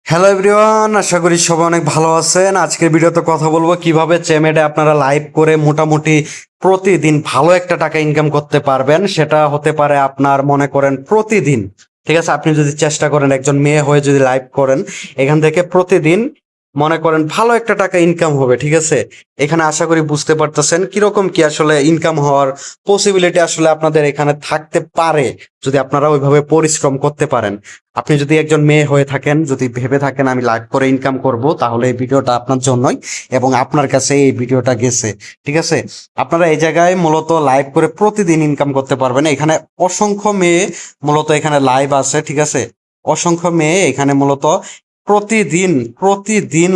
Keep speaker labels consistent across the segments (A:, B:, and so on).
A: Hello everyone, আশা করি সবাই অনেক ভালো আছেন। আজকের ভিডিওতে কথা বলবো কিভাবে চেমেডে আপনারা লাইভ করে মোটামুটি প্রতিদিন ভালো একটা টাকা ইনকাম করতে পারবেন। সেটা হতে পারে আপনার মনে করেন প্রতিদিন, ঠিক আছে, আপনি যদি চেষ্টা করেন একজন মেয়ে হয়ে যদি লাইভ করেন, এখান থেকে প্রতিদিন মনে করেন ভালো একটা টাকা ইনকাম হবে। ঠিক আছে, এখানে আশা করি বুঝতে পারতেছেন কিরকম কি আসলে ইনকাম হওয়ার পসিবিলিটি আসলে আপনাদের এখানে থাকতে পারে যদি আপনারা ওইভাবে পরিশ্রম করতে পারেন। আপনি যদি একজন মেয়ে হয়ে থাকেন, যদি ভেবে থাকেন আমি লাইভ করে ইনকাম করব, তাহলে এই ভিডিওটা আপনার জন্যই এবং আপনার কাছে এই ভিডিওটা গেছে। ঠিক আছে, আপনারা এই জায়গায় মূলত লাইভ করে প্রতিদিন ইনকাম করতে পারবেন। এখানে অসংখ্য মেয়ে মূলত এখানে লাইভ আছে। ঠিক আছে, অসংখ্য মেয়ে এখানে মূলত প্রতিদিন প্রতিদিন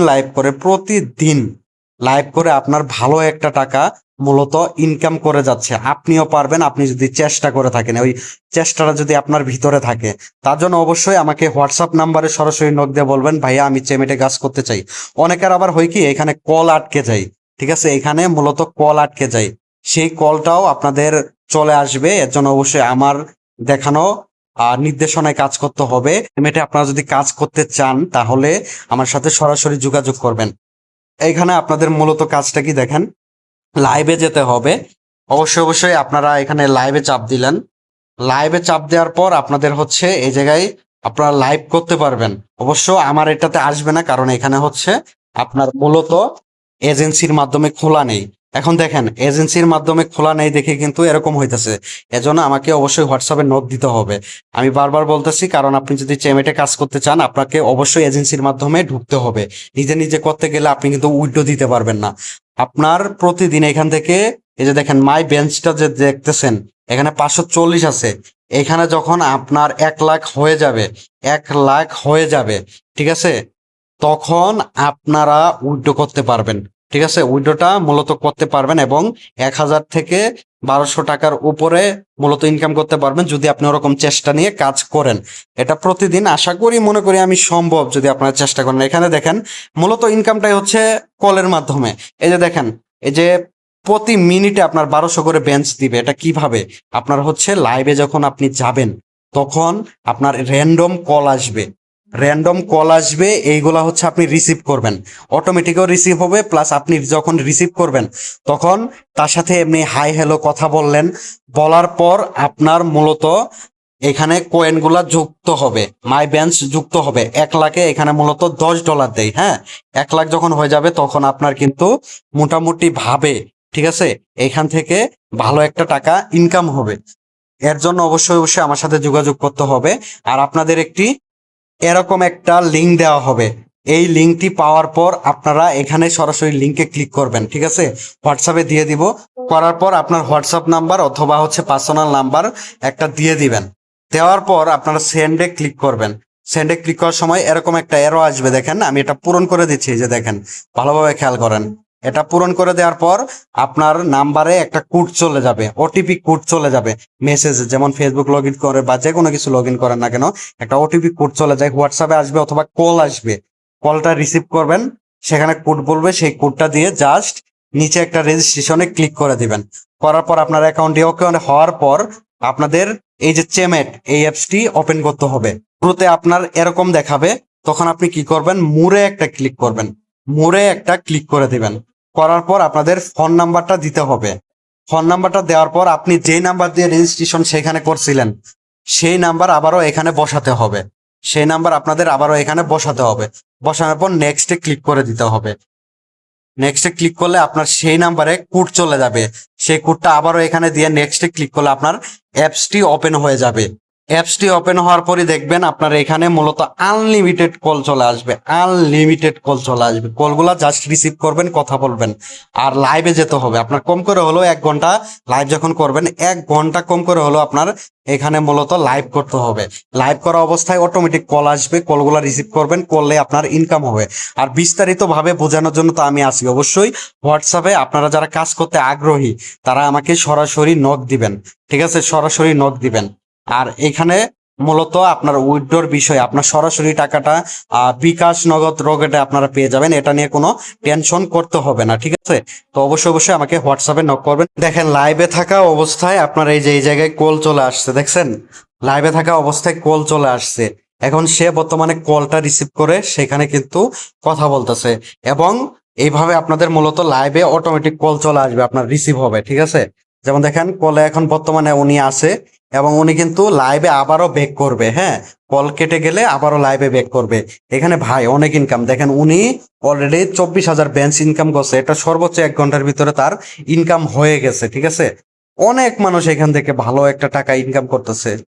A: লাইভ করে আপনার ভালো একটা টাকা মূলত ইনকাম করে যাচ্ছে। আপনিও পারবেন, আপনি যদি চেষ্টা করে থাকেন, ওই চেষ্টাটা যদি আপনার ভিতরে থাকে। তার জন্য অবশ্যই আমাকে হোয়াটসঅ্যাপ নাম্বারে সরাসরি নক দিয়ে বলবেন, ভাইয়া আমি চেমেটে কাজ করতে চাই। অনেকের আবার হয় কি, এখানে কল আটকে যায়। ঠিক আছে, এখানে মূলত কল আটকে যায়, সেই কলটাও আপনাদের চলে আসবে। এর জন্য অবশ্যই আমার দেখানো নির্দেশনায় কাজ করতে হবে। চেমেটে আপনারা যদি কাজ করতে চান তাহলে আমার সাথে সরাসরি যোগাযোগ করবেন। এখানে আপনাদের মূলত কাজটা কি দেখেন, লাইভে যেতে হবে। অবশ্যই আপনারা এখানে লাইভে চাপ দিলেন। লাইভে চাপ দেওয়ার পর আপনাদের হচ্ছে এই জায়গায় আপনারা লাইভ করতে পারবেন। অবশ্য আমার এটাতে আসবে না, কারণ এখানে হচ্ছে আপনার মূলত এজেন্সির মাধ্যমে খোলা নেই। এখন দেখেন, এজেন্সির মাধ্যমে খোলা নেই দেখে কিন্তু এরকম হইতেছে। এজন্য আমাকে অবশ্যই হোয়াটসঅ্যাপে নোট দিতে হবে। আমি বারবার বলতেছি, কারণ আপনি যদি চেমেটে কাজ করতে চান আপনাকে অবশ্যই এজেন্সির মাধ্যমে ঢুকতে হবে। নিজে নিজে করতে গেলে আপনি কিন্তু উইথড্র দিতে পারবেন না। আপনার প্রতিদিন এখান থেকে এই যে দেখেন মাই বেঞ্চটা যে দেখতেছেন, এখানে 540 আছে। এখানে যখন আপনার 1 লাখ হয়ে যাবে, 1 লাখ হয়ে যাবে, ঠিক আছে, তখন আপনারা উইথড্র করতে পারবেন। ঠিক আছে, উইথড্রটা মূলত করতে পারবেন এবং 1000 থেকে 1200 টাকার উপরে মূলত ইনকাম করতে পারবেন যদি আপনি ওরকম চেষ্টা নিয়ে কাজ করেন। এটা প্রতিদিন আশা করি মনে করি আমি সম্ভব যদি আপনারা চেষ্টা করেন। এখানে দেখেন মূলত ইনকামটাই হচ্ছে কলের মাধ্যমে। এই যে দেখেন, এই যে প্রতি মিনিটে আপনার 1200 করে বেঞ্চ দিবে। এটা কিভাবে, আপনার হচ্ছে লাইভে যখন আপনি যাবেন তখন আপনার র্যান্ডম কল আসবে, এইগুলা হচ্ছে আপনি রিসিভ করবেন। অটোমেটিকও রিসিভ হবে, প্লাস আপনি যখন রিসিভ করবেন তখন তার সাথে এমনি হাই হ্যালো কথা বললেন। বলার পর আপনার মূলত এখানে কয়েনগুলা যুক্ত হবে, মাই ব্যান্স যুক্ত হবে। 1 লাখে এখানে মূলত $10 দেয়। হ্যাঁ, 1 লাখ যখন হয়ে যাবে তখন আপনার কিন্তু মোটামুটি ভাবে, ঠিক আছে, এখান থেকে ভালো একটা টাকা ইনকাম হবে। এর জন্য অবশ্যই আমার সাথে যোগাযোগ করতে হবে। আর আপনাদের একটি এরকম একটা লিঙ্ক দেওয়া হবে। এই লিঙ্কটি পাওয়ার পর আপনারা এখানে সরাসরি লিঙ্কে ক্লিক করবেন। ঠিক আছে, হোয়াটসঅ্যাপে দিয়ে দিব। করার পর আপনার হোয়াটসঅ্যাপ নাম্বার অথবা হচ্ছে পার্সোনাল নাম্বার একটা দিয়ে দিবেন। দেওয়ার পর আপনারা সেন্ডে ক্লিক করবেন। সেন্ডে ক্লিক করার সময় এরকম একটা এরো আসবে, দেখেন আমি এটা পূরণ করে দিচ্ছি। এই যে দেখেন, ভালোভাবে খেয়াল করেন। এটা পূরণ করে দেওয়ার পর আপনার নাম্বারে একটা কোড চলে যাবে, ওটিপি কোড চলে যাবে মেসেজে। যেমন ফেসবুক লগ ইন করে বা যে কোনো কিছু লগ ইন করেন না কেন, একটা ওটিপি কোড চলে যায়, হোয়াটসঅ্যাপে আসবে অথবা কল আসবে। কলটা রিসিভ করবেন, সেখানে কোড বলবে, সেই কোডটা দিয়ে জাস্ট নিচে একটা রেজিস্ট্রেশনে ক্লিক করে দিবেন। করার পর আপনার অ্যাকাউন্টে ওকে হওয়ার পর আপনাদের এই যে চেমেট, এই অ্যাপসটি ওপেন করতে হবে। শুরুতে আপনার এরকম দেখাবে, তখন আপনি কি করবেন, মোরে একটা ক্লিক করবেন। মোরে একটা ক্লিক করে দিবেন। করার পর আপনাদের ফোন নাম্বারটা দিতে হবে। ফোন নাম্বারটা দেওয়ার পর আপনি যেই নাম্বার দিয়ে রেজিস্ট্রেশন সেখানে করছিলেন সেই নাম্বার আবারও এখানে বসাতে হবে। সেই নাম্বার আপনাদের আবারও এখানে বসাতে হবে। বসানোর পর নেক্সটে ক্লিক করে দিতে হবে। নেক্সটে ক্লিক করলে আপনার সেই নাম্বারে কোড চলে যাবে। সেই কোডটা আবারও এখানে দিয়ে নেক্সটে ক্লিক করলে আপনার অ্যাপসটি ওপেন হয়ে যাবে। অ্যাপসটি ওপেন হওয়ার পরই দেখবেন আপনার এখানে মূলত আনলিমিটেড কল চলে আসবে। কলগুলা জাস্ট রিসিভ করবেন, কথা বলবেন। আর লাইভে যেতে হবে আপনার, কম করে হলেও 1 ঘন্টা লাইভ যখন করবেন, 1 ঘন্টা কম করে হলেও আপনার এখানে মূলত লাইভ করতে হবে। লাইভ করা অবস্থায় অটোমেটিক কল আসবে, কলগুলা রিসিভ করবেন, করলে আপনার ইনকাম হবে। আর বিস্তারিত ভাবে বোঝানোর জন্য তো আমি আছি। অবশ্যই হোয়াটসঅ্যাপে আপনারা যারা কাজ করতে আগ্রহী তারা আমাকে সরাসরি নক দিবেন। ঠিক আছে, সরাসরি নক দিবেন। আর এখানে মূলত আপনার উইথড্রর বিষয়, আপনার সরাসরি টাকাটা বিকাশ নগদ রকেটে আপনারা পেয়ে যাবেন। এটা নিয়ে কোনো টেনশন করতে হবে না। ঠিক আছে, তো অবশ্যই আমাকে হোয়াটসঅ্যাপে নক করবেন। দেখেন, লাইভে থাকা অবস্থায় আপনার এই যে এই জায়গায় কল চলে আসছে, দেখছেন, লাইভে থাকা অবস্থায় কল চলে আসছে। এখন সে বর্তমানে কলটা রিসিভ করে সেখানে কিন্তু কথা বলতেছে, এবং এইভাবে আপনাদের মূলত লাইভে অটোমেটিক কল চলে আসবে, আপনার রিসিভ হবে, ঠিক আছে। যেমন দেখেন কলে এখন বর্তমানে উনি আছে, এবং উনি কিন্তু লাইভে আবারও ব্যাক করবে, হ্যাঁ, কল কেটে গেলে আবারও লাইভে ব্যাক করবে। এখানে ভাই অনেক ইনকাম, দেখেন উনি অলরেডি 24,000 বেঞ্চ ইনকাম করছে, এটা সর্বোচ্চ 1 ঘন্টার ভিতরে তার ইনকাম হয়ে গেছে, ঠিক আছে। অনেক মানুষ এখান থেকে ভালো একটা টাকা ইনকাম করতেছে।